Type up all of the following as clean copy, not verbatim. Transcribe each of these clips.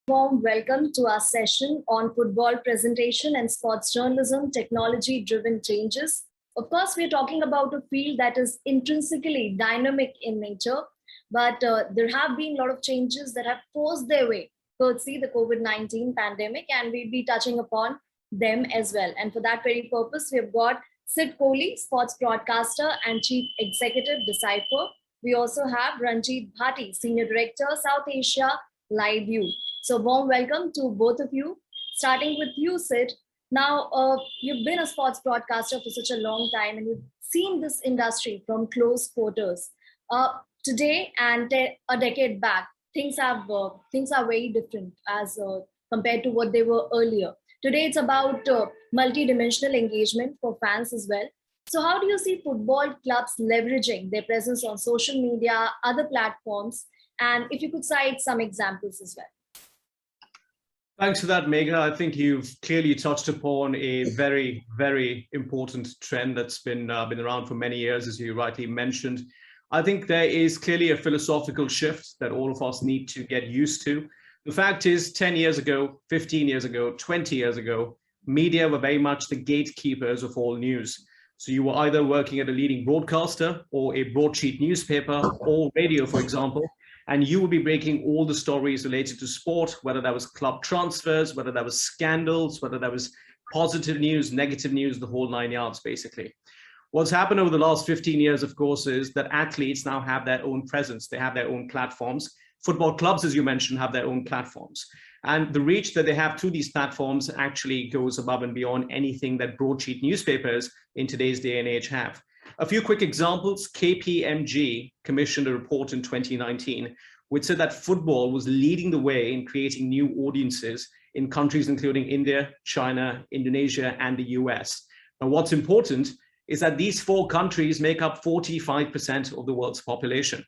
warm welcome to our session on football presentation and sports journalism, technology-driven changes. Of course, we're talking about a field that is intrinsically dynamic in nature, but there have been a lot of changes that have forced their way, courtesy the COVID-19 pandemic, and we'll be touching upon them as well. And for that very purpose, we've got Sid Kohli, sports broadcaster and chief executive, Decipher. We also have Ranjit Bhati, Senior Director, South Asia, LiveView. So warm welcome to both of you. Starting with you, Sid. Now, you've been a sports broadcaster for such a long time and you've seen this industry from close quarters. Today and a decade back, things are very different as compared to what they were earlier. Today, it's about multi-dimensional engagement for fans as well. So how do you see football clubs leveraging their presence on social media, other platforms? And if you could cite some examples as well. Thanks for that, Megha. I think you've clearly touched upon a very, very important trend that's been around for many years, as you rightly mentioned. I think there is clearly a philosophical shift that all of us need to get used to. The fact is, 10 years ago, 15 years ago, 20 years ago, media were very much the gatekeepers of all news. So you were either working at a leading broadcaster or a broadsheet newspaper or radio, for example, and you would be breaking all the stories related to sport, whether that was club transfers, whether that was scandals, whether that was positive news, negative news, the whole 9 yards, basically. What's happened over the last 15 years, of course, is that athletes now have their own presence. They have their own platforms. Football clubs, as you mentioned, have their own platforms. And the reach that they have to these platforms actually goes above and beyond anything that broadsheet newspapers in today's day and age have. A few quick examples. KPMG commissioned a report in 2019, which said that football was leading the way in creating new audiences in countries including India, China, Indonesia, and the US. Now, what's important is that these 4 countries make up 45% of the world's population.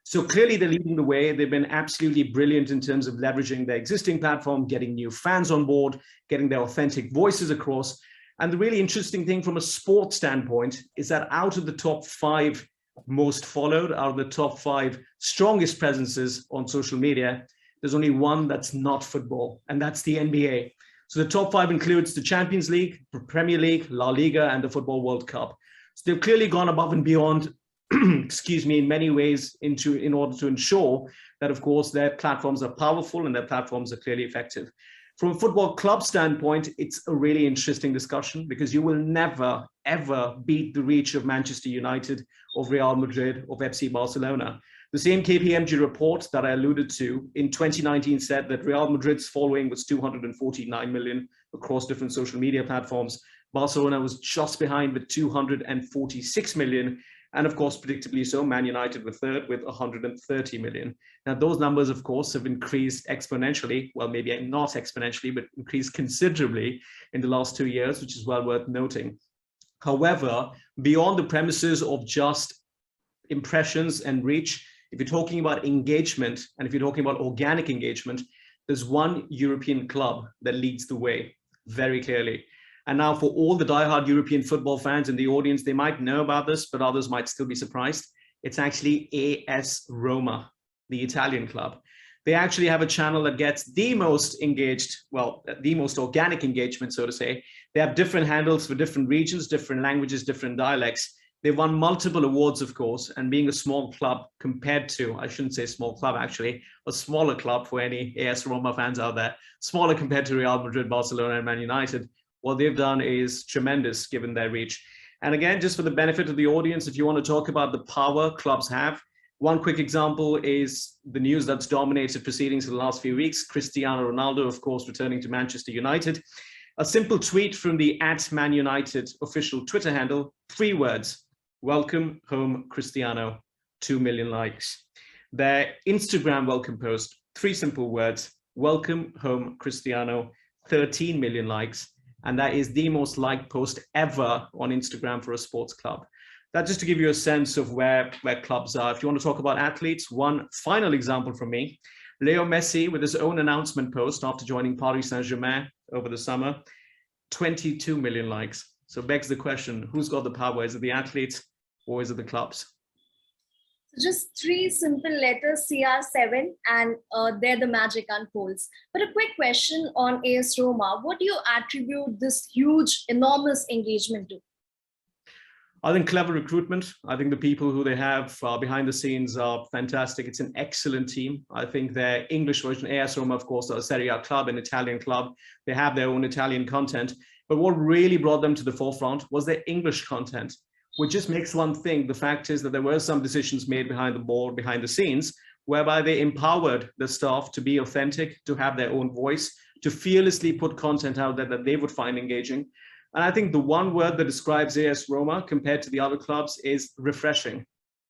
So clearly they're leading the way. They've been absolutely brilliant in terms of leveraging their existing platform, getting new fans on board, getting their authentic voices across. And the really interesting thing from a sports standpoint is that out of the top 5 most followed, out of the top 5 strongest presences on social media, there's only one that's not football, and that's the NBA. So the top 5 includes the Champions League, the Premier League, La Liga, and the Football World Cup. So they've clearly gone above and beyond, excuse me, in many ways in order to ensure that, of course, their platforms are powerful and their platforms are clearly effective. From a football club standpoint, it's a really interesting discussion because you will never, ever beat the reach of Manchester United, of Real Madrid, of FC Barcelona. The same KPMG report that I alluded to in 2019 said that Real Madrid's following was 249 million across different social media platforms. Barcelona was just behind with 246 million. And of course, predictably so, Man United were third with 130 million. Now, those numbers, of course, have increased exponentially. Well, maybe not exponentially, but increased considerably in the last 2 years, which is well worth noting. However, beyond the premises of just impressions and reach, if you're talking about engagement, and if you're talking about organic engagement, there's one European club that leads the way very clearly. And now for all the diehard European football fans in the audience, they might know about this, but others might still be surprised. It's actually AS Roma, the Italian club. They actually have a channel that gets the most engaged, well, the most organic engagement, so to say. They have different handles for different regions, different languages, different dialects. They've won multiple awards, of course, and being a small club compared to, I shouldn't say small club, actually, a smaller club for any AS Roma fans out there, smaller compared to Real Madrid, Barcelona, and Man United. What they've done is tremendous given their reach. And again, just for the benefit of the audience, if you want to talk about the power clubs have, one quick example is the news that's dominated proceedings for the last few weeks. Cristiano Ronaldo, of course, returning to Manchester United. A simple tweet from the @Man United official Twitter handle, 3 words, welcome home Cristiano, 2 million likes. Their Instagram welcome post, 3 simple words, welcome home Cristiano, 13 million likes. And that is the most liked post ever on Instagram for a sports club. That's just to give you a sense of where clubs are. If you want to talk about athletes, one final example from me, Leo Messi with his own announcement post after joining Paris Saint-Germain over the summer, 22 million likes. So begs the question, who's got the power? Is it the athletes or is it the clubs? Just three simple letters, CR7, and there the magic unfolds. But a quick question on AS Roma. What do you attribute this huge, enormous engagement to? I think clever recruitment. I think the people who they have behind the scenes are fantastic. It's an excellent team. I think their English version, AS Roma, of course, are a Serie A club, an Italian club. They have their own Italian content. But what really brought them to the forefront was their English content, which just makes one think. The fact is that there were some decisions made behind the board, behind the scenes, whereby they empowered the staff to be authentic, to have their own voice, to fearlessly put content out there that they would find engaging. And I think the one word that describes AS Roma compared to the other clubs is refreshing.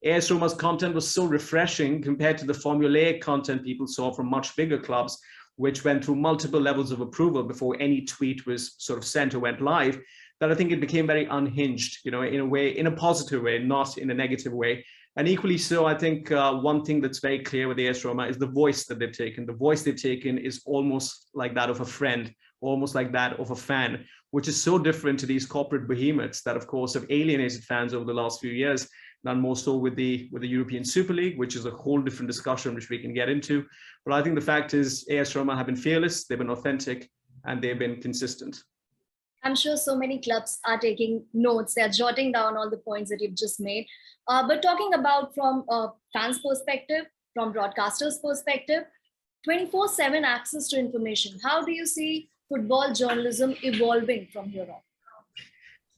AS Roma's content was so refreshing compared to the formulaic content people saw from much bigger clubs, which went through multiple levels of approval before any tweet was sort of sent or went live, that I think it became very unhinged, in a way, in a positive way, not in a negative way. And equally so, I think one thing that's very clear with AS Roma is the voice that they've taken. The voice they've taken is almost like that of a friend, almost like that of a fan, which is so different to these corporate behemoths that, of course, have alienated fans over the last few years, none more so with the European Super League, which is a whole different discussion, which we can get into. But I think the fact is AS Roma have been fearless, they've been authentic, and they've been consistent. I'm sure so many clubs are taking notes. They're jotting down all the points that you've just made. But talking about from a fan's perspective, from broadcasters' perspective, 24/7 access to information. How do you see football journalism evolving from here on?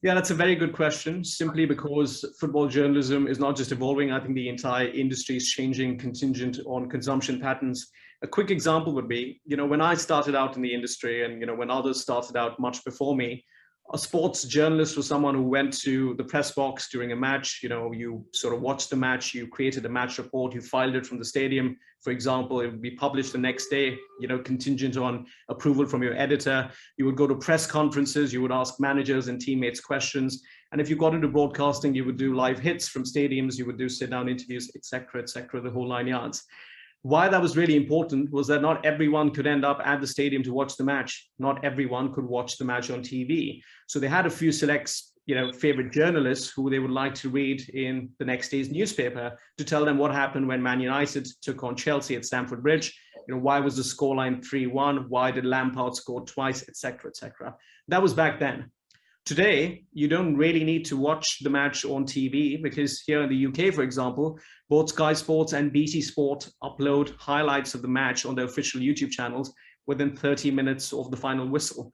Yeah, that's a very good question, simply because football journalism is not just evolving. I think the entire industry is changing contingent on consumption patterns. A quick example would be, when I started out in the industry and, when others started out much before me, a sports journalist was someone who went to the press box during a match. You sort of watched the match, you created a match report, you filed it from the stadium. For example, it would be published the next day, contingent on approval from your editor. You would go to press conferences, you would ask managers and teammates questions. And if you got into broadcasting, you would do live hits from stadiums, you would do sit-down interviews, etc., the whole 9 yards. Why that was really important was that not everyone could end up at the stadium to watch the match. Not everyone could watch the match on TV. So they had a few select, favorite journalists who they would like to read in the next day's newspaper to tell them what happened when Man United took on Chelsea at Stamford Bridge. Why was the scoreline 3-1? Why did Lampard score twice, etc., etc. That was back then. Today, you don't really need to watch the match on TV because here in the UK, for example, both Sky Sports and BT Sport upload highlights of the match on their official YouTube channels within 30 minutes of the final whistle.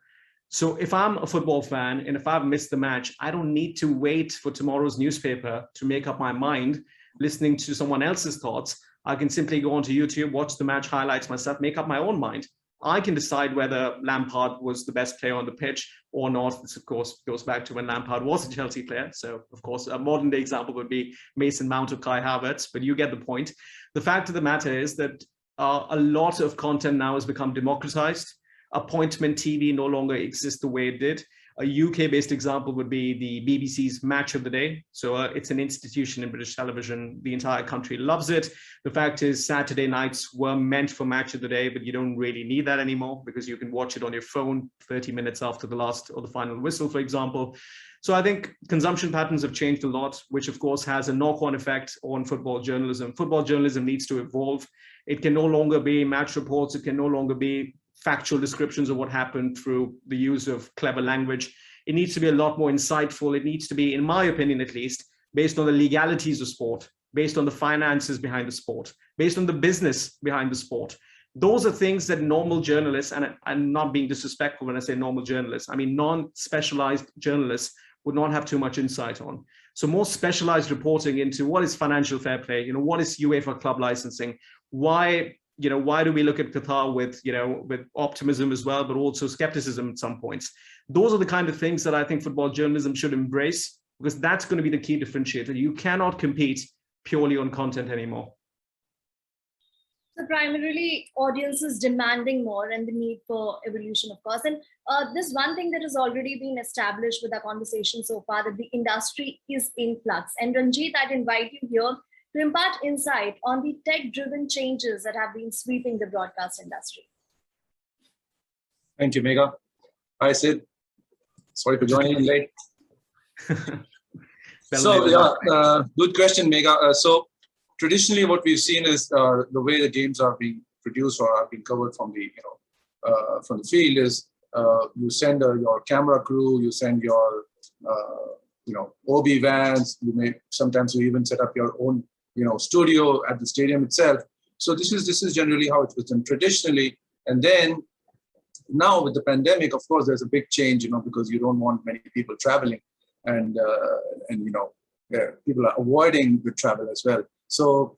So if I'm a football fan and if I've missed the match, I don't need to wait for tomorrow's newspaper to make up my mind, listening to someone else's thoughts. I can simply go onto YouTube, watch the match highlights myself, make up my own mind. I can decide whether Lampard was the best player on the pitch or not. This, of course, goes back to when Lampard was a Chelsea player. So, of course, a modern-day example would be Mason Mount or Kai Havertz, but you get the point. The fact of the matter is that a lot of content now has become democratized. Appointment TV no longer exists the way it did. A UK-based example would be the BBC's Match of the Day. So it's an institution in British television. The entire country loves it. The fact is Saturday nights were meant for Match of the Day, but you don't really need that anymore because you can watch it on your phone 30 minutes after the last or the final whistle, for example. So I think consumption patterns have changed a lot, which of course has a knock-on effect on football journalism. Football journalism needs to evolve. It can no longer be match reports. It can no longer be factual descriptions of what happened through the use of clever language. It needs to be a lot more insightful. It needs to be, in my opinion at least, based on the legalities of sport, based on the finances behind the sport, based on the business behind the sport. Those are things that normal journalists, and I'm not being disrespectful when I say normal journalists, I mean non-specialized journalists would not have too much insight on. So more specialized reporting into what is financial fair play, what is UEFA club licensing, why do we look at Qatar with optimism as well, but also skepticism at some points? Those are the kind of things that I think football journalism should embrace, because that's going to be the key differentiator. You cannot compete purely on content anymore. So primarily audiences demanding more and the need for evolution, of course. And this one thing that has already been established with our conversation so far, that the industry is in flux. And Ranjit, I'd invite you here to impart insight on the tech-driven changes that have been sweeping the broadcast industry. Thank you, Megha. Hi, Sid. Sorry for joining in late. So, good question, Megha. So traditionally what we've seen is the way the games are being produced or are being covered from the from the field is you send your camera crew, you send your OB vans. You may sometimes you even set up your own studio at the stadium itself. So this is generally how it was done traditionally. And then now with the pandemic, of course, there's a big change, because you don't want many people traveling, and people are avoiding the travel as well. So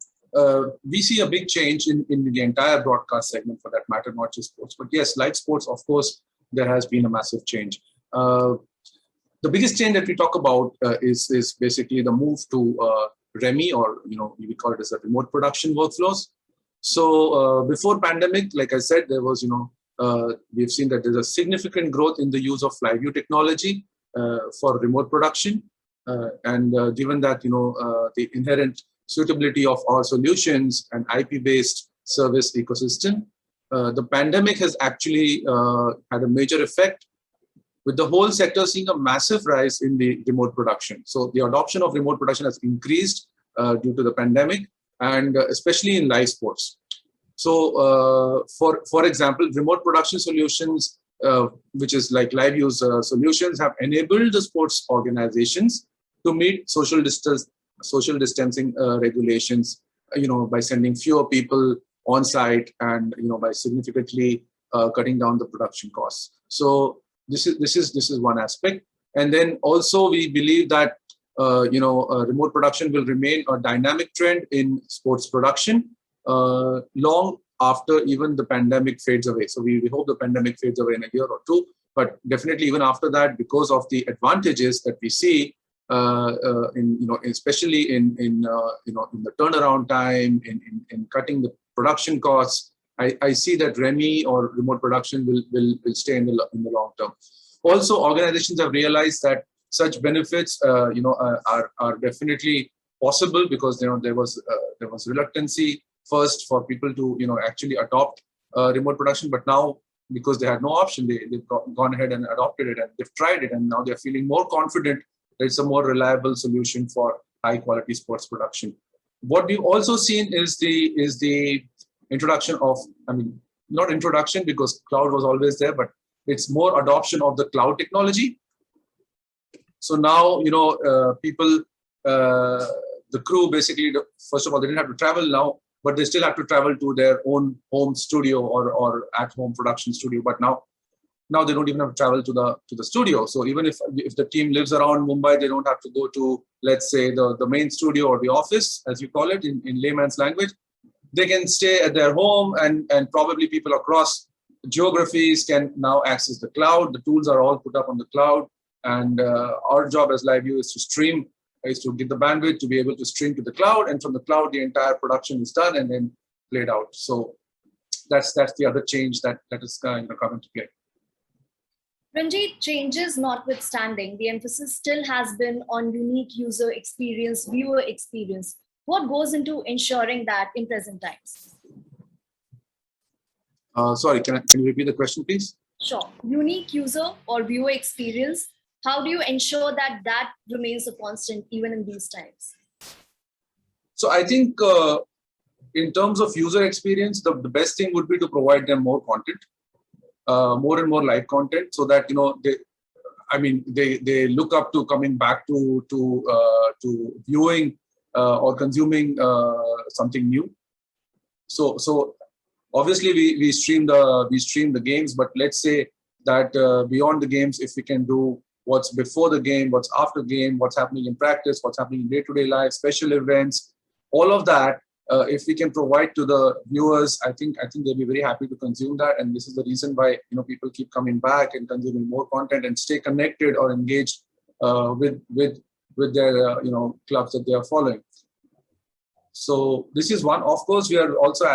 we see a big change in the entire broadcast segment, for that matter, not just sports. But yes, live sports, of course, there has been a massive change. The biggest change that we talk about is basically the move to REMI, or we call it as a remote production workflows. So before pandemic, like I said, there was we've seen that there's a significant growth in the use of live view technology for remote production, and given that the inherent suitability of our solutions and IP-based service ecosystem, the pandemic has actually had a major effect, with the whole sector seeing a massive rise in the remote production. So the adoption of remote production has increased due to the pandemic, and especially in live sports. So for example, remote production solutions, which is like live use solutions, have enabled the sports organizations to meet social distancing regulations, by sending fewer people on site, and by significantly cutting down the production costs. So this is one aspect. And then also we believe that remote production will remain a dynamic trend in sports production long after even the pandemic fades away. So we hope the pandemic fades away in a year or two, but definitely even after that, because of the advantages that we see especially in the turnaround time, in cutting the production costs, I see that REMI or remote production will stay in the long term. Also, organizations have realized that such benefits are definitely possible, because there was reluctancy first for people to actually adopt remote production, but now, because they had no option, they've gone ahead and adopted it, and they've tried it, and now they're feeling more confident that it's a more reliable solution for high quality sports production. What we've also seen is the introduction of, not introduction because cloud was always there, but it's more adoption of the cloud technology. So now, people, the crew basically, first of all, they didn't have to travel now, but they still have to travel to their own home studio or at-home production studio. But now they don't even have to travel to the studio. So even if the team lives around Mumbai, they don't have to go to, let's say, the main studio or the office, as you call it in layman's language. They can stay at their home, and probably people across geographies can now access the cloud. The tools are all put up on the cloud, and our job as LiveView is to stream, is to get the bandwidth to be able to stream to the cloud, and from the cloud the entire production is done and then played out. So that's the other change that is coming to play. Ranjit, changes notwithstanding, the emphasis still has been on unique user experience, viewer experience. What goes into ensuring that in present times? Sorry, can you repeat the question, please? Sure. Unique user or viewer experience, how do you ensure that remains a constant even in these times? So I think in terms of user experience, the best thing would be to provide them more content, more and more live content, so that they look up to coming back to viewing or consuming something new. So obviously we stream the games, but let's say that beyond the games, if we can do what's before the game, what's after game, what's happening in practice, what's happening in day-to-day life, special events, all of that, if we can provide to the viewers, I think they'll be very happy to consume that. And this is the reason why people keep coming back and consuming more content and stay connected or engaged with their clubs that they are following. So this is one. Of course, we are also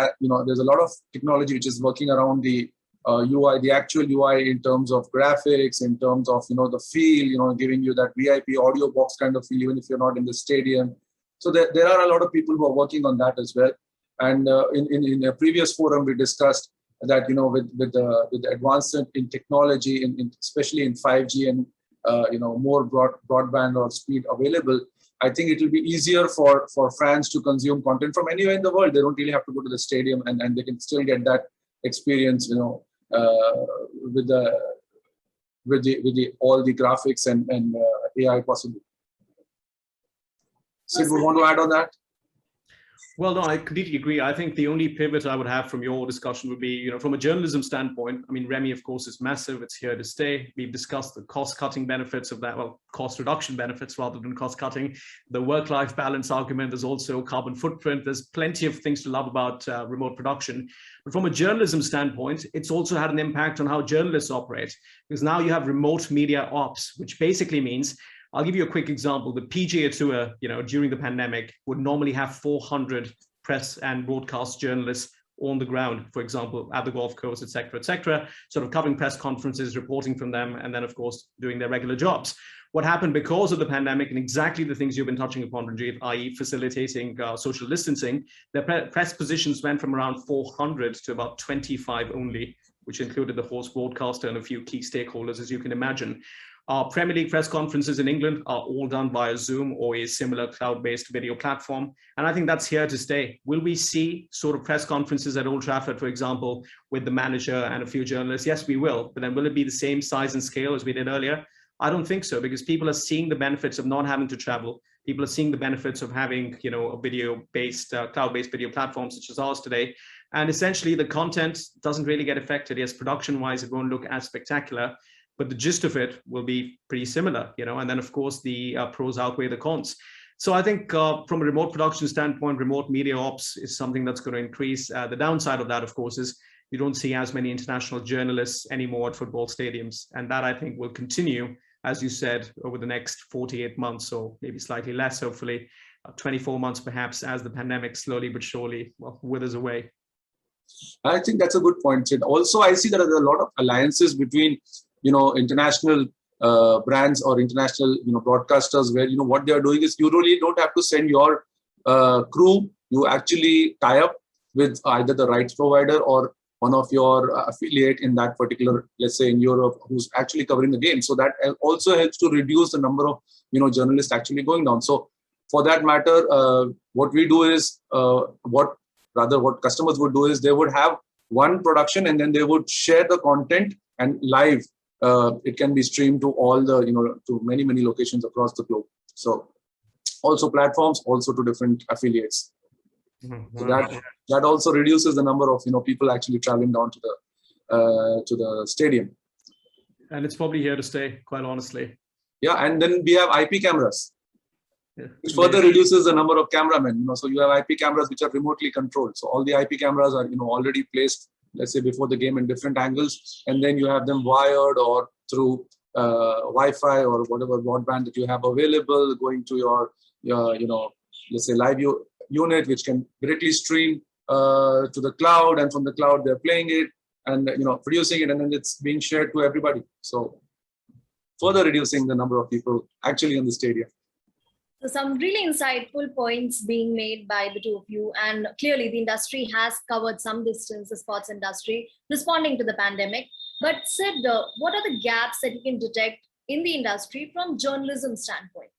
there's a lot of technology which is working around the UI, the actual UI, in terms of graphics, in terms of the feel, giving you that VIP audio box kind of feel, even if you're not in the stadium. So there are a lot of people who are working on that as well. And in a previous forum, we discussed that with the advancement in technology, especially in 5G and more broadband or speed available, I think it will be easier for fans to consume content from anywhere in the world. They don't really have to go to the stadium, and they can still get that experience, with the all the graphics and AI possible. Sid, would want to add on that? Well, no, I completely agree. I think the only pivot I would have from your discussion would be, from a journalism standpoint, I mean, Remy, of course, is massive. It's here to stay. We've discussed the cost-cutting benefits of that, well, cost reduction benefits rather than cost-cutting. The work-life balance argument, there's also carbon footprint. There's plenty of things to love about remote production. But from a journalism standpoint, it's also had an impact on how journalists operate, because now you have remote media ops, which basically means, I'll give you a quick example. The PGA Tour, during the pandemic, would normally have 400 press and broadcast journalists on the ground, for example, at the golf course, et cetera, sort of covering press conferences, reporting from them, and then, of course, doing their regular jobs. What happened because of the pandemic and exactly the things you've been touching upon, Ranjit, i.e. facilitating social distancing, their press positions went from around 400 to about 25 only, which included the host broadcaster and a few key stakeholders, as you can imagine. Our Premier League press conferences in England are all done via Zoom or a similar cloud-based video platform. And I think that's here to stay. Will we see sort of press conferences at Old Trafford, for example, with the manager and a few journalists? Yes, we will. But then will it be the same size and scale as we did earlier? I don't think so, because people are seeing the benefits of not having to travel. People are seeing the benefits of having, a video-based, cloud-based video platform such as ours today. And essentially, the content doesn't really get affected. Yes, production-wise, it won't look as spectacular, but the gist of it will be pretty similar, and then, of course, the pros outweigh the cons. So I think from a remote production standpoint, remote media ops is something that's going to increase. The downside of that, of course, is you don't see as many international journalists anymore at football stadiums. And that, I think, will continue, as you said, over the next 48 months, or maybe slightly less, hopefully, 24 months perhaps, as the pandemic slowly but surely withers away. I think that's a good point, Sid. Also, I see that there are a lot of alliances between international brands or international broadcasters, where what they are doing is you really don't have to send your crew. You actually tie up with either the rights provider or one of your affiliate in that particular, let's say in Europe, who's actually covering the game. So that also helps to reduce the number of journalists actually going down. So for that matter, what we do is what customers would do is they would have one production, and then they would share the content, and live it can be streamed to all the to many locations across the globe. So also platforms, also to different affiliates. So that also reduces the number of people actually traveling down to the stadium. And it's probably here to stay, quite honestly. Yeah, and then we have IP cameras, which further reduces the number of cameramen. So you have IP cameras which are remotely controlled. So all the IP cameras are already placed, let's say, before the game in different angles, and then you have them wired or through Wi-Fi or whatever broadband that you have available, going to your let's say live unit, which can directly stream to the cloud, and from the cloud they're playing it and producing it, and then it's being shared to everybody. So further reducing the number of people actually in the stadium. So some really insightful points being made by the two of you. And clearly the industry has covered some distance, the sports industry, responding to the pandemic. But Sid, what are the gaps that you can detect in the industry from journalism standpoint?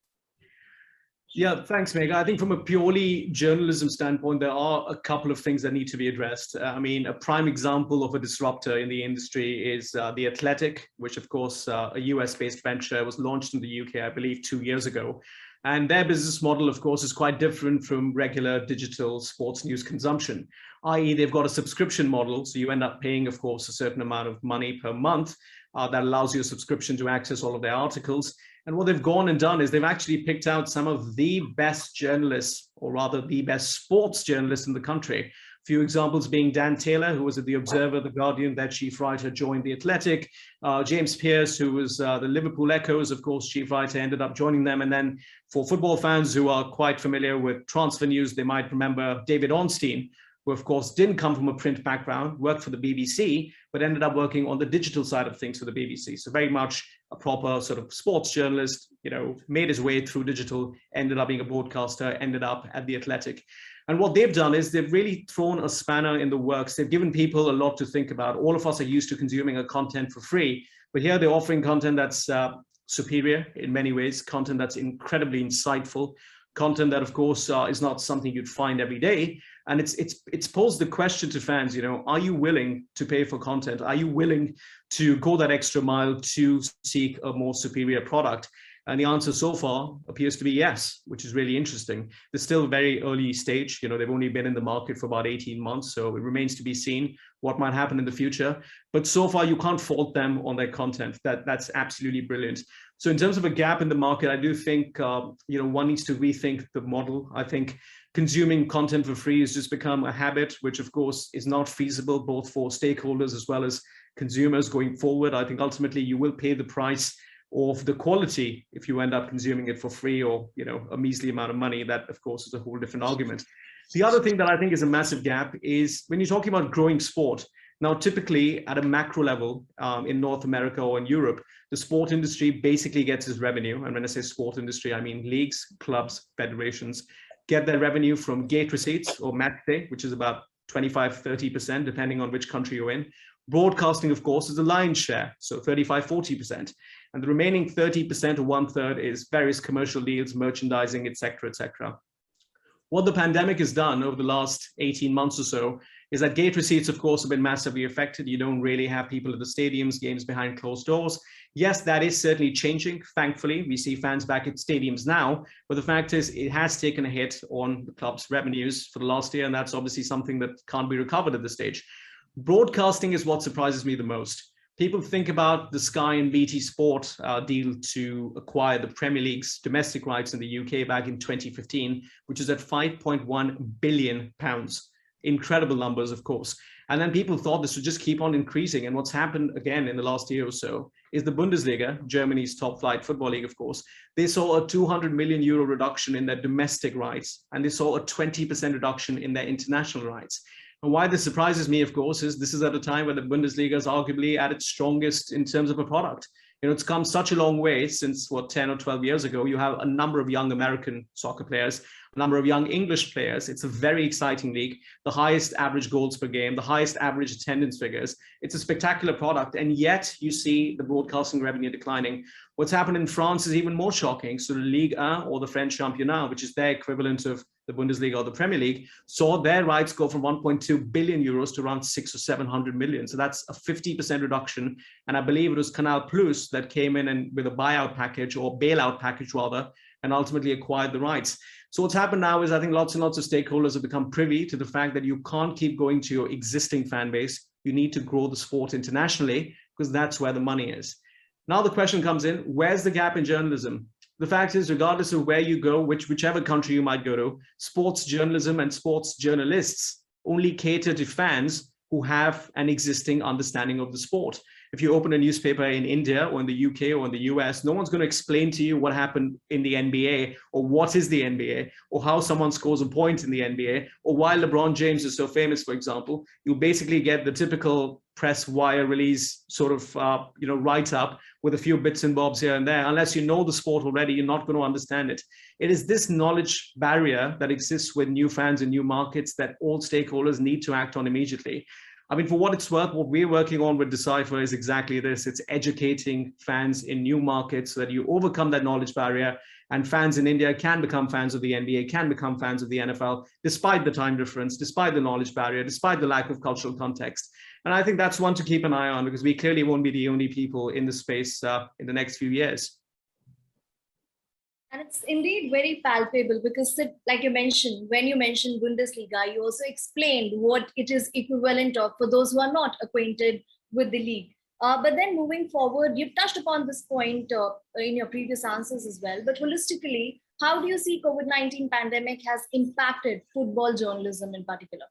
Yeah, thanks, Megha. I think from a purely journalism standpoint, there are a couple of things that need to be addressed. I mean, a prime example of a disruptor in the industry is The Athletic, which, of course, a US-based venture, was launched in the UK, I believe, 2 years ago. And their business model, of course, is quite different from regular digital sports news consumption, i.e. they've got a subscription model. So you end up paying, of course, a certain amount of money per month that allows you a subscription to access all of their articles. And what they've gone and done is they've actually picked out some of the best journalists, or rather the best sports journalists in the country. A few examples being Dan Taylor, who was at The Observer, The Guardian, their chief writer, joined The Athletic. James Pearce, who was the Liverpool Echo's, of course, chief writer, ended up joining them. And then for football fans who are quite familiar with transfer news, they might remember David Ornstein, who, of course, didn't come from a print background, worked for the BBC, but ended up working on the digital side of things for the BBC. So very much a proper sort of sports journalist, made his way through digital, ended up being a broadcaster, ended up at The Athletic. And what they've done is they've really thrown a spanner in the works. They've given people a lot to think about. All of us are used to consuming a content for free, but here they're offering content that's superior in many ways, content that's incredibly insightful, content that, of course, is not something you'd find every day. And it's posed the question to fans, are you willing to pay for content? Are you willing to go that extra mile to seek a more superior product? And the answer so far appears to be yes, which is really interesting. They're still very early stage. They've only been in the market for about 18 months. So it remains to be seen what might happen in the future. But so far, you can't fault them on their content. That's absolutely brilliant. So in terms of a gap in the market, I do think, one needs to rethink the model. I think consuming content for free has just become a habit, which of course is not feasible both for stakeholders as well as consumers going forward. I think ultimately you will pay the price of the quality if you end up consuming it for free or a measly amount of money. That of course is a whole different argument. The other thing that I think is a massive gap is when you're talking about growing sport. Now, typically at a macro level in North America or in Europe, the sport industry basically gets its revenue. And when I say sport industry, I mean leagues, clubs, federations get their revenue from gate receipts or match day, which is about 25-30%, depending on which country you're in. Broadcasting, of course, is a lion's share, so 35-40%. And the remaining 30% or 1/3 is various commercial deals, merchandising, et cetera, et cetera. What the pandemic has done over the last 18 months or so is that gate receipts, of course, have been massively affected. You don't really have people at the stadiums, games behind closed doors. Yes, that is certainly changing. Thankfully, we see fans back at stadiums now, but the fact is it has taken a hit on the club's revenues for the last year, and that's obviously something that can't be recovered at this stage. Broadcasting is what surprises me the most. People think about the Sky and BT Sport deal to acquire the Premier League's domestic rights in the UK back in 2015, which is at £5.1 billion. Incredible numbers, of course. And then people thought this would just keep on increasing. And what's happened again in the last year or so is the Bundesliga, Germany's top flight football league, of course, they saw a €200 million reduction in their domestic rights, and they saw a 20% reduction in their international rights. And why this surprises me, of course, is this is at a time where the Bundesliga is arguably at its strongest in terms of a product. It's come such a long way since 10 or 12 years ago. You have a number of young American soccer players, a number of young English players. It's a very exciting league, the highest average goals per game, the highest average attendance figures. It's a spectacular product. And yet you see the broadcasting revenue declining. What's happened in France is even more shocking. So the Ligue 1 or the French Championnat, which is their equivalent of the Bundesliga or the Premier League, saw their rights go from 1.2 billion euros to around 600 or 700 million. So that's a 50% reduction. And I believe it was Canal Plus that came in and with a buyout package or bailout package rather, and ultimately acquired the rights. So what's happened now is I think lots and lots of stakeholders have become privy to the fact that you can't keep going to your existing fan base. You need to grow the sport internationally because that's where the money is. Now the question comes in, where's the gap in journalism? The fact is, regardless of where you go, whichever country you might go to, sports journalism and sports journalists only cater to fans who have an existing understanding of the sport. If you open a newspaper in India or in the UK or in the US, no one's going to explain to you what happened in the NBA or what is the NBA or how someone scores a point in the NBA or why LeBron James is so famous, for example. You basically get the typical press wire release sort of, write up with a few bits and bobs here and there. Unless you know the sport already, you're not going to understand it. It is this knowledge barrier that exists with new fans and new markets that all stakeholders need to act on immediately. I mean, for what it's worth, what we're working on with Decipher is exactly this. It's educating fans in new markets so that you overcome that knowledge barrier and fans in India can become fans of the NBA, can become fans of the NFL, despite the time difference, despite the knowledge barrier, despite the lack of cultural context. And I think that's one to keep an eye on because we clearly won't be the only people in the space in the next few years. And it's indeed very palpable because, like you mentioned, when you mentioned Bundesliga, you also explained what it is equivalent of for those who are not acquainted with the league. But then moving forward, you've touched upon this point in your previous answers as well. But holistically, how do you see COVID-19 pandemic has impacted football journalism in particular?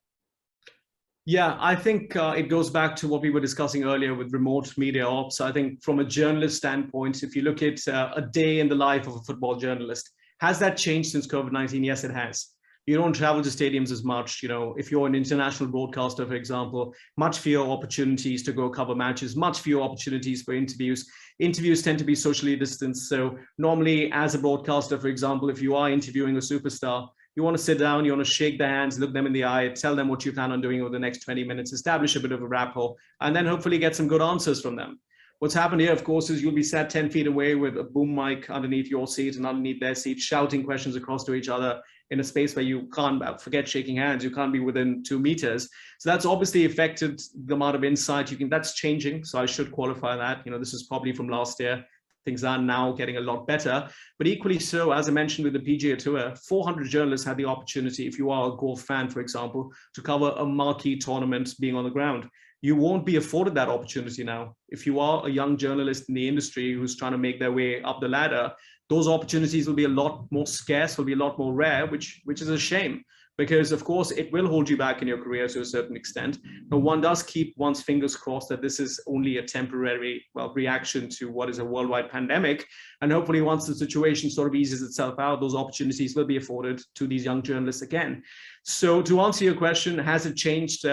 Yeah, I think it goes back to what we were discussing earlier with remote media ops. I think from a journalist standpoint, if you look at a day in the life of a football journalist, has that changed since COVID-19? Yes, it has. You don't travel to stadiums as much. If you're an international broadcaster, for example, much fewer opportunities to go cover matches, much fewer opportunities for interviews. Interviews tend to be socially distanced. So normally as a broadcaster, for example, if you are interviewing a superstar, you want to sit down, you want to shake their hands, look them in the eye, tell them what you plan on doing over the next 20 minutes, establish a bit of a rapport, and then hopefully get some good answers from them. What's happened here, of course, is you'll be sat 10 feet away with a boom mic underneath your seat and underneath their seat, shouting questions across to each other in a space where you can't, forget shaking hands, you can't be within 2 meters. So that's obviously affected the amount of insight you can, that's changing. So I should qualify that. This is probably from last year. Things are now getting a lot better. But equally so, as I mentioned with the PGA Tour, 400 journalists had the opportunity, if you are a golf fan, for example, to cover a marquee tournament being on the ground. You won't be afforded that opportunity now. If you are a young journalist in the industry who's trying to make their way up the ladder, those opportunities will be a lot more scarce, will be a lot more rare, which is a shame, because of course it will hold you back in your career to a certain extent. But one does keep one's fingers crossed that this is only a temporary reaction to what is a worldwide pandemic. And hopefully once the situation sort of eases itself out, those opportunities will be afforded to these young journalists again. So to answer your question, has it changed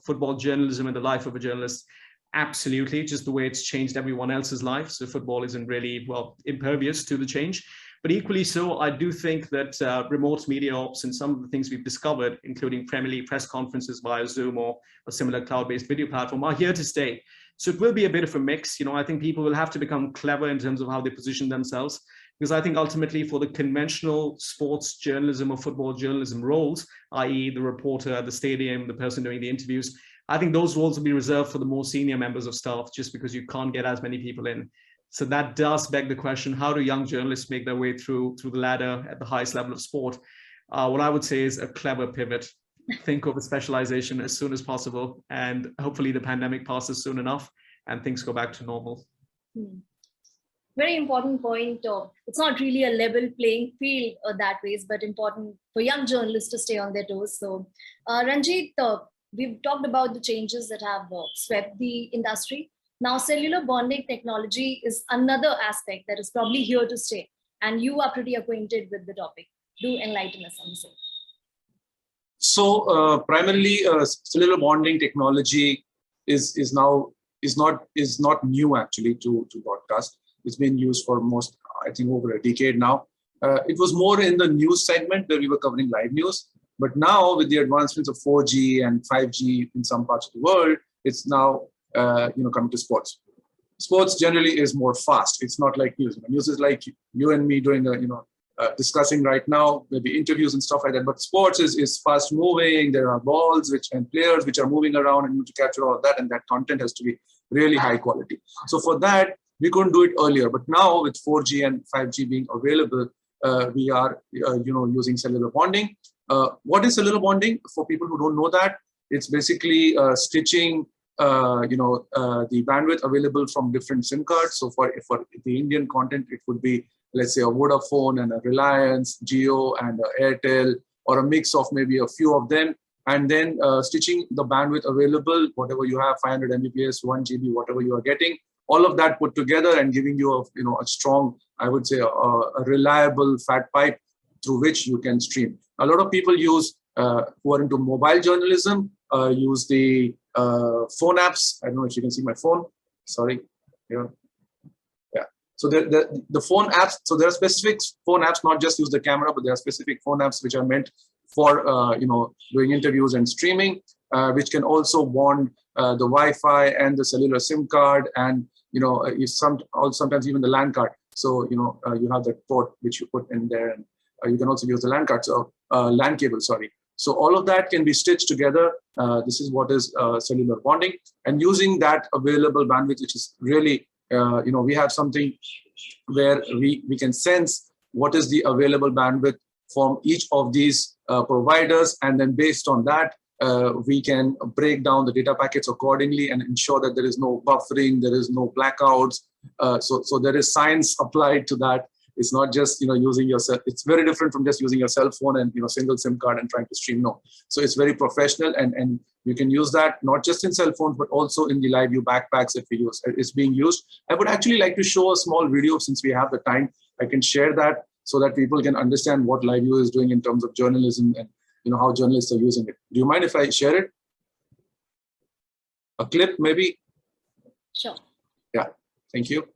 football journalism and the life of a journalist? Absolutely, just the way it's changed everyone else's life. So football isn't really, impervious to the change. But equally so, I do think that remote media ops and some of the things we've discovered, including Premier League press conferences via Zoom or a similar cloud-based video platform, are here to stay. So it will be a bit of a mix. I think people will have to become clever in terms of how they position themselves, because I think ultimately for the conventional sports journalism or football journalism roles, i.e. the reporter at the stadium, the person doing the interviews, I think those roles will be reserved for the more senior members of staff, just because you can't get as many people in. So that does beg the question, how do young journalists make their way through the ladder at the highest level of sport? What I would say is a clever pivot. Think of a specialization as soon as possible, and hopefully the pandemic passes soon enough and things go back to normal. Very important point. It's not really a level playing field that ways, but important for young journalists to stay on their toes. So Ranjit, we've talked about the changes that have swept the industry. Now, cellular bonding technology is another aspect that is probably here to stay, and you are pretty acquainted with the topic. Do enlighten us on this. So primarily, cellular bonding technology is not new actually to broadcast. It's been used for almost, I think, over a decade now. It was more in the news segment where we were covering live news, but now with the advancements of 4G and 5G in some parts of the world, it's now coming to sports. Sports generally is more fast. It's not like news. News is like you and me doing discussing right now, maybe interviews and stuff like that. But sports is fast moving. There are balls and players which are moving around, and you need to capture all of that, and that content has to be really high quality. So for that, we couldn't do it earlier. But now with 4G and 5G being available, we are using cellular bonding. What is cellular bonding? For people who don't know that, it's basically stitching the bandwidth available from different SIM cards. So for the Indian content, it would be, let's say, a Vodafone and a Reliance, Jio and a Airtel, or a mix of maybe a few of them, and then stitching the bandwidth available, whatever you have, 500 Mbps, 1 GB, whatever you are getting, all of that put together and giving you a strong, I would say, a reliable fat pipe through which you can stream. A lot of people use, who are into mobile journalism, use the phone apps. I don't know if you can see my phone. Sorry. Yeah. So the phone apps, so there are specific phone apps, not just use the camera, but there are specific phone apps which are meant for doing interviews and streaming, which can also bond the Wi-Fi and the cellular SIM card, and sometimes even the LAN card. So you have that port which you put in there, and you can also use the LAN card, so LAN cable. Sorry. So all of that can be stitched together. This is what is cellular bonding, and using that available bandwidth, which is really we have something where we can sense what is the available bandwidth from each of these providers, and then based on that, we can break down the data packets accordingly and ensure that there is no buffering, there is no blackouts. So there is science applied to that. It's not just using yourself. It's very different from just using your cell phone and single SIM card and trying to stream. No, so it's very professional, and you can use that not just in cell phones but also in the LiveView backpacks that we use. It's being used. I would actually like to show a small video since we have the time. I can share that so that people can understand what LiveView is doing in terms of journalism and how journalists are using it. Do you mind if I share it? A clip, maybe? Sure. Yeah. Thank you.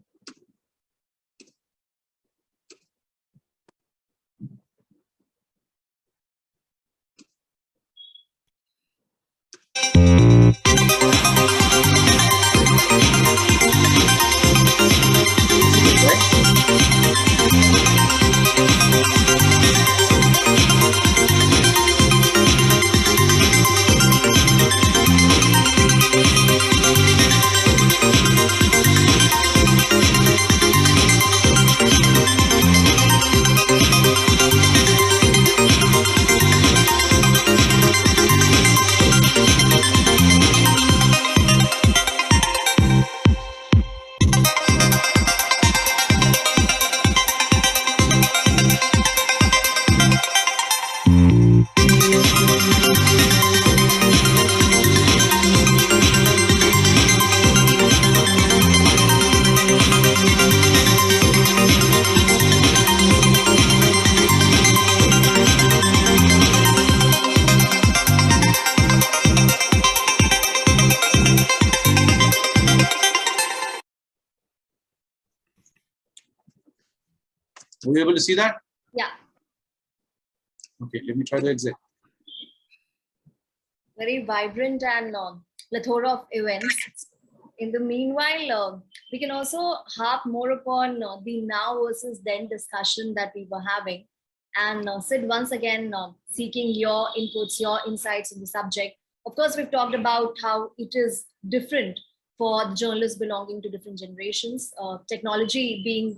Were you able to see that? Yeah. Okay, let me try the exit. Very vibrant and plethora of events. In the meanwhile, we can also harp more upon the now versus then discussion that we were having. And Sid, once again, seeking your inputs, your insights on the subject. Of course, we've talked about how it is different for journalists belonging to different generations. Technology being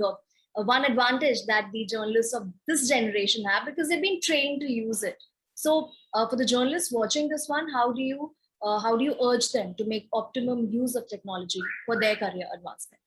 one advantage that the journalists of this generation have because they've been trained to use it. So for the journalists watching this one, how do you urge them to make optimum use of technology for their career advancement?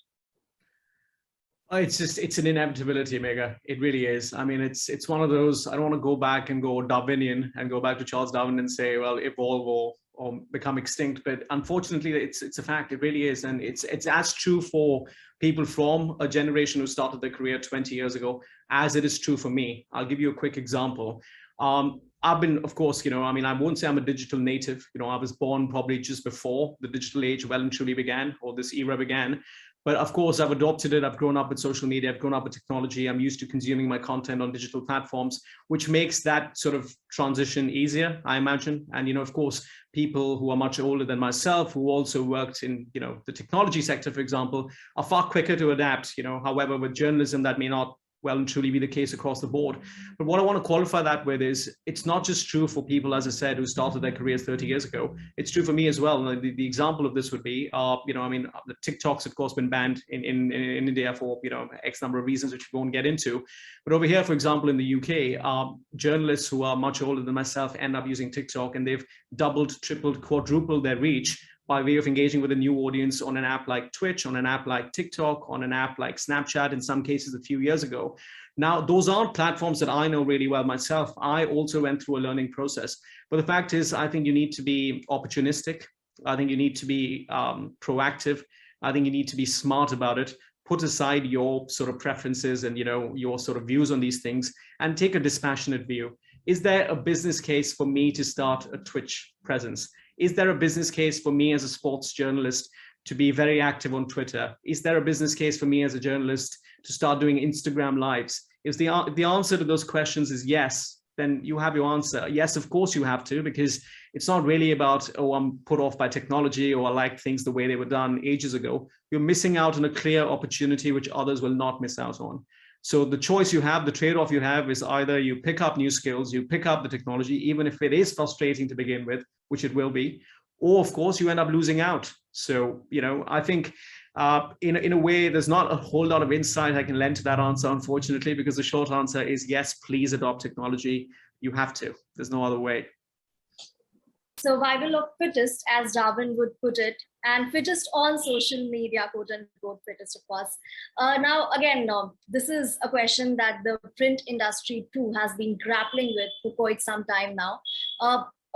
It's an inevitability, Megha. It really is. I mean, it's one of those, I don't want to go back and go Darwinian and go back to Charles Darwin and say, well, evolve or become extinct. But unfortunately, it's a fact. It really is. And it's as true for people from a generation who started their career 20 years ago as it is true for me. I'll give you a quick example. I've been, of course, I mean, I won't say I'm a digital native. I was born probably just before the digital age well and truly began, or this era began. But of course, I've adopted it. I've grown up with social media. I've grown up with technology. I'm used to consuming my content on digital platforms, which makes that sort of transition easier, I imagine. And, of course, people who are much older than myself, who also worked in, the technology sector, for example, are far quicker to adapt. However, with journalism, that may not well and truly be the case across the board. But what I want to qualify that with is it's not just true for people, as I said, who started their careers 30 years ago. It's true for me as well. And the example of this would be, I mean, the TikTok's, of course, been banned in India for, X number of reasons, which we won't get into. But over here, for example, in the UK, journalists who are much older than myself end up using TikTok, and they've doubled, tripled, quadrupled their reach by way of engaging with a new audience on an app like Twitch, on an app like TikTok, on an app like Snapchat, in some cases a few years ago. Now, those aren't platforms that I know really well myself. I also went through a learning process. But the fact is, I think you need to be opportunistic. I think you need to be proactive. I think you need to be smart about it. Put aside your sort of preferences and, your sort of views on these things and take a dispassionate view. Is there a business case for me to start a Twitch presence? Is there a business case for me as a sports journalist to be very active on Twitter? Is there a business case for me as a journalist to start doing Instagram lives? If the answer to those questions is yes, then you have your answer. Yes, of course you have to, because it's not really about, oh, I'm put off by technology or I like things the way they were done ages ago. You're missing out on a clear opportunity which others will not miss out on. So the choice you have, the trade-off you have is either you pick up new skills, you pick up the technology, even if it is frustrating to begin with, which it will be, or of course you end up losing out. So, I think in a way, there's not a whole lot of insight I can lend to that answer, unfortunately, because the short answer is yes, please adopt technology. You have to. There's no other way. Survival of fittest, as Darwin would put it, and fittest on social media, quote unquote, fittest, of course. Now, again, this is a question that the print industry too has been grappling with for quite some time now.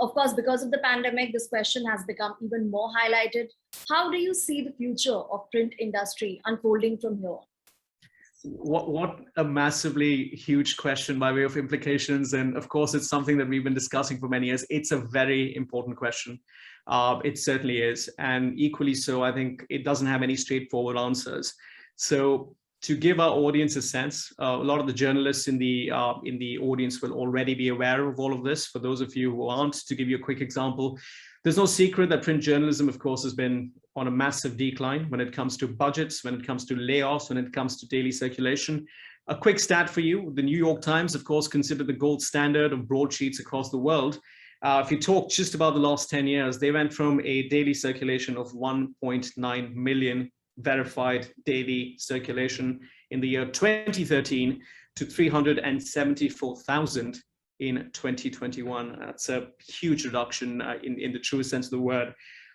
Of course, because of the pandemic, this question has become even more highlighted. How do you see the future of print industry unfolding from here? What a massively huge question by way of implications. And of course, it's something that we've been discussing for many years. It's a very important question. It certainly is. And equally so, I think it doesn't have any straightforward answers. So to give our audience a sense, a lot of the journalists in the audience will already be aware of all of this. For those of you who aren't, to give you a quick example, there's no secret that print journalism, of course, has been on a massive decline when it comes to budgets, when it comes to layoffs, when it comes to daily circulation. A quick stat for you, the New York Times, of course, considered the gold standard of broadsheets across the world. If you talk just about the last 10 years, they went from a daily circulation of 1.9 million verified daily circulation in the year 2013 to 374,000 in 2021. That's a huge reduction in the truest sense of the word.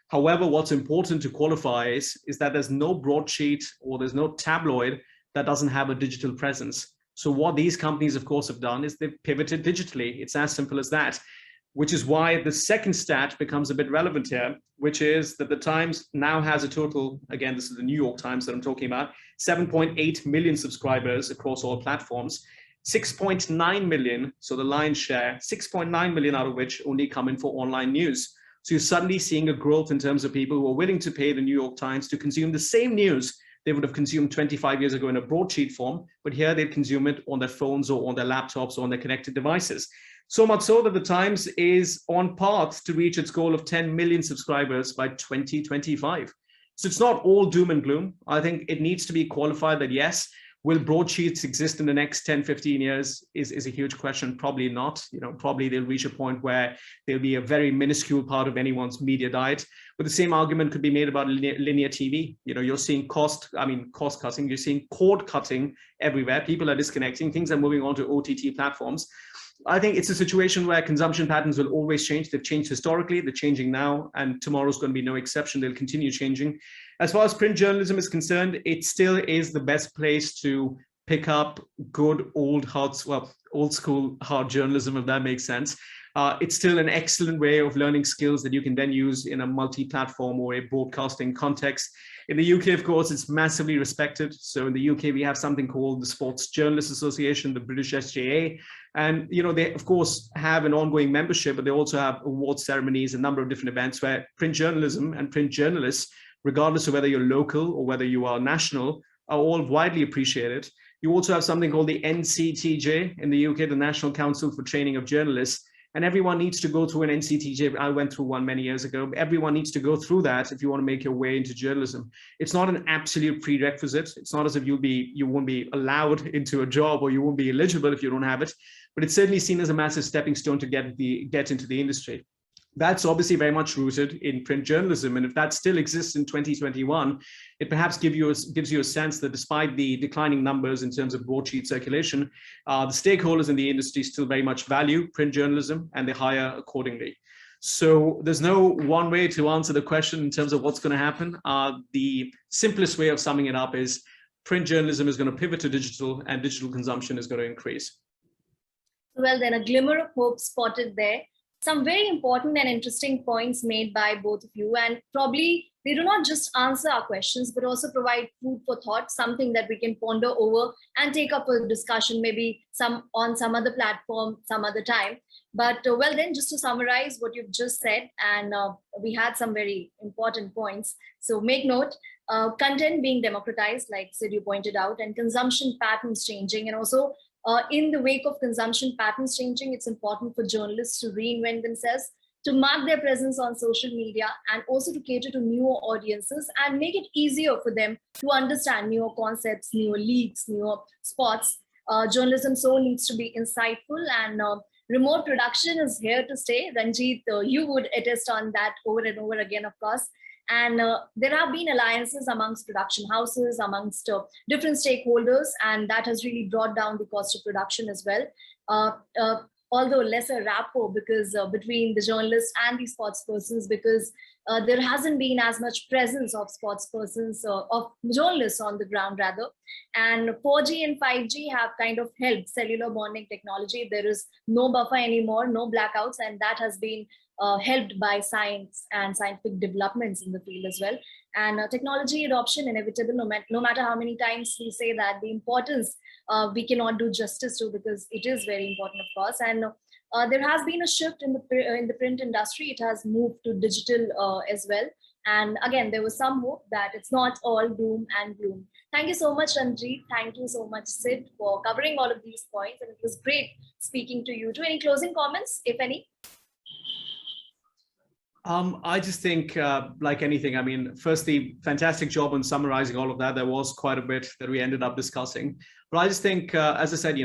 However, what's important to qualify is that there's no broadsheet or there's no tabloid that doesn't have a digital presence. So what these companies, of course, have done is they've pivoted digitally. It's as simple as that, which is why the second stat becomes a bit relevant here, which is that the Times now has a total, again, this is the New York Times that I'm talking about, 7.8 million subscribers across all platforms. 6.9 million, so the lion's share, 6.9 million out of which only come in for online news. So you're suddenly seeing a growth in terms of people who are willing to pay the New York Times to consume the same news they would have consumed 25 years ago in a broadsheet form, but here they consume it on their phones or on their laptops or on their connected devices. So much so that the Times is on path to reach its goal of 10 million subscribers by 2025. So it's not all doom and gloom. I think it needs to be qualified that yes, will broadsheets exist in the next 10, 15 years is a huge question. Probably not. Probably they'll reach a point where they'll be a very minuscule part of anyone's media diet. But the same argument could be made about linear TV. You're seeing cost cutting, you're seeing cord cutting everywhere. People are disconnecting, things are moving on to OTT platforms. I think it's a situation where consumption patterns will always change. They've changed historically, they're changing now, and tomorrow's going to be no exception. They'll continue changing. As far as print journalism is concerned, it still is the best place to pick up good old school hard journalism, if that makes sense. It's still an excellent way of learning skills that you can then use in a multi-platform or a broadcasting context. In the UK, of course, it's massively respected. So in the UK, we have something called the Sports Journalists Association, the British SJA. And, they, of course, have an ongoing membership, but they also have award ceremonies, a number of different events where print journalism and print journalists, regardless of whether you're local or whether you are national, are all widely appreciated. You also have something called the NCTJ in the UK, the National Council for Training of Journalists. And everyone needs to go through an NCTJ. I went through one many years ago. Everyone needs to go through that if you want to make your way into journalism. It's not an absolute prerequisite. It's not as if you won't be allowed into a job or you won't be eligible if you don't have it. But it's certainly seen as a massive stepping stone to get into the industry. That's obviously very much rooted in print journalism. And if that still exists in 2021, it perhaps gives you a sense that despite the declining numbers in terms of broadsheet circulation, the stakeholders in the industry still very much value print journalism and they hire accordingly. So there's no one way to answer the question in terms of what's going to happen. The simplest way of summing it up is print journalism is going to pivot to digital and digital consumption is going to increase. Well, then a glimmer of hope spotted there. Some very important and interesting points made by both of you, and probably they do not just answer our questions, but also provide food for thought, something that we can ponder over and take up a discussion, maybe on some other platform, some other time. But well, then just to summarize what you've just said, and we had some very important points. So make note, content being democratized, like Sid, you pointed out, and consumption patterns changing, and also in the wake of consumption patterns changing, it's important for journalists to reinvent themselves, to mark their presence on social media, and also to cater to newer audiences and make it easier for them to understand newer concepts, newer leagues, newer spots. Journalism so needs to be insightful, and remote production is here to stay. Ranjit, you would attest on that over and over again, of course. And there have been alliances amongst production houses, amongst different stakeholders, and that has really brought down the cost of production as well. Although lesser rapport because between the journalists and the sports persons, because there hasn't been as much presence of sports persons, of journalists on the ground rather. And 4G and 5G have kind of helped cellular bonding technology. There is no buffer anymore, no blackouts, and that has been helped by science and scientific developments in the field as well. And technology adoption inevitable, no matter how many times we say that the importance we cannot do justice to, because it is very important, of course. And there has been a shift in the print industry. It has moved to digital as well. And again, there was some hope that it's not all doom and gloom. Thank you so much, Ranjit. Thank you so much, Sid, for covering all of these points. And it was great speaking to you. Do any closing comments, if any? I just think, like anything, I mean, firstly, fantastic job on summarizing all of that. There was quite a bit that we ended up discussing. But I just think, as I said,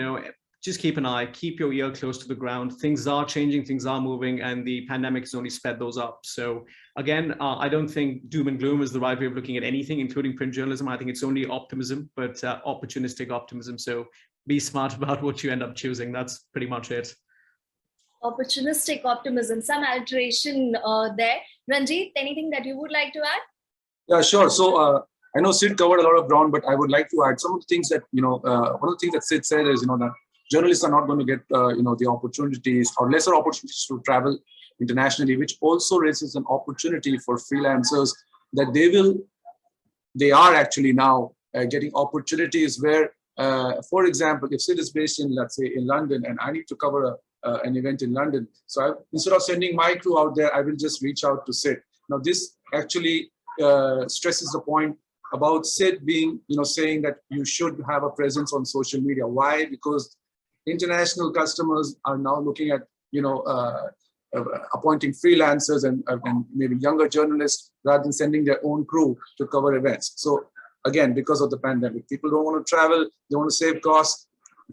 just keep an eye, keep your ear close to the ground. Things are changing, things are moving, and the pandemic has only sped those up. So again, I don't think doom and gloom is the right way of looking at anything, including print journalism. I think it's only optimism, but opportunistic optimism. So be smart about what you end up choosing. That's pretty much it. Opportunistic optimism, some alteration there. Ranjit, anything that you would like to add? Yeah, sure. So I know Sid covered a lot of ground, but I would like to add some of the things that, one of the things that Sid said is, that journalists are not going to get, the opportunities or lesser opportunities to travel internationally, which also raises an opportunity for freelancers that they are actually now getting opportunities where, for example, if Sid is based in, let's say, in London, and I need to cover an event in London. So instead of sending my crew out there, I will just reach out to Sid. Now, this actually stresses the point about Sid being, saying that you should have a presence on social media. Why? Because international customers are now looking at, appointing freelancers and maybe younger journalists rather than sending their own crew to cover events. So again, because of the pandemic, people don't want to travel, they want to save costs.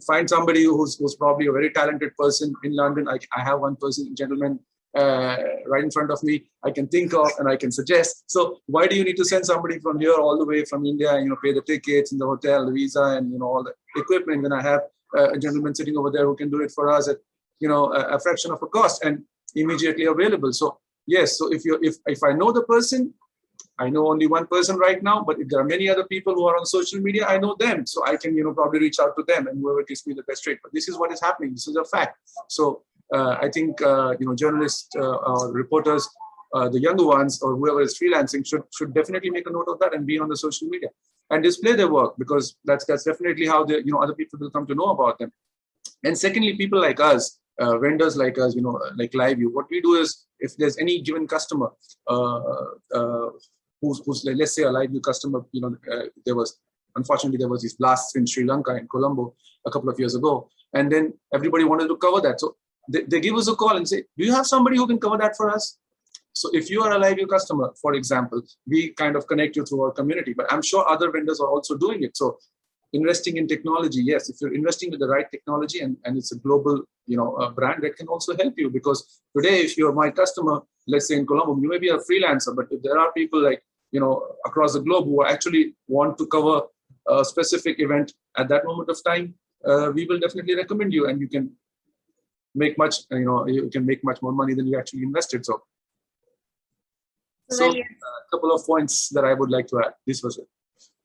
Find somebody who's probably a very talented person in London. I have one person, gentleman, right in front of me, I can think of and I can suggest. So why do you need to send somebody from here all the way from India, pay the tickets and the hotel, the visa, and all the equipment? Then I have a gentleman sitting over there who can do it for us at a fraction of a cost and immediately available. So yes, so if I know the person, I know only one person right now, but if there are many other people who are on social media, I know them. So I can, probably reach out to them and whoever gives me the best rate. But this is what is happening. This is a fact. So I think, journalists or reporters, the younger ones or whoever is freelancing should definitely make a note of that and be on the social media and display their work, because that's definitely how the, other people will come to know about them. And secondly, people like us, vendors like us, like LiveU, what we do is, if there's any given customer who's let's say a LiveU customer, unfortunately there was these blasts in Sri Lanka, in Colombo, a couple of years ago, and then everybody wanted to cover that. So they give us a call and say, do you have somebody who can cover that for us? So if you are a LiveU customer, for example, we kind of connect you through our community, but I'm sure other vendors are also doing it. So investing in technology, yes, if you're investing with the right technology and it's a global, brand, that can also help you. Because today, if you're my customer, let's say in Colombo, you may be a freelancer, but if there are people like, across the globe who actually want to cover a specific event at that moment of time, we will definitely recommend you, and you can make much, you can make much more money than you actually invested. So a couple of points that I would like to add. This was it.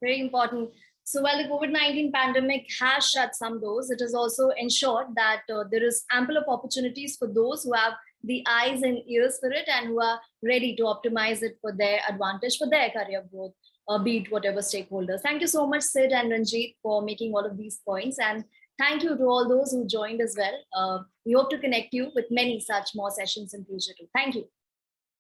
Very important. So while the COVID-19 pandemic has shut some doors, it has also ensured that there is ample of opportunities for those who have the eyes and ears for it and who are ready to optimize it for their advantage, for their career growth, be it whatever stakeholders. Thank you so much, Sid and Ranjit, for making all of these points. And thank you to all those who joined as well. We hope to connect you with many such more sessions in future too. Thank you.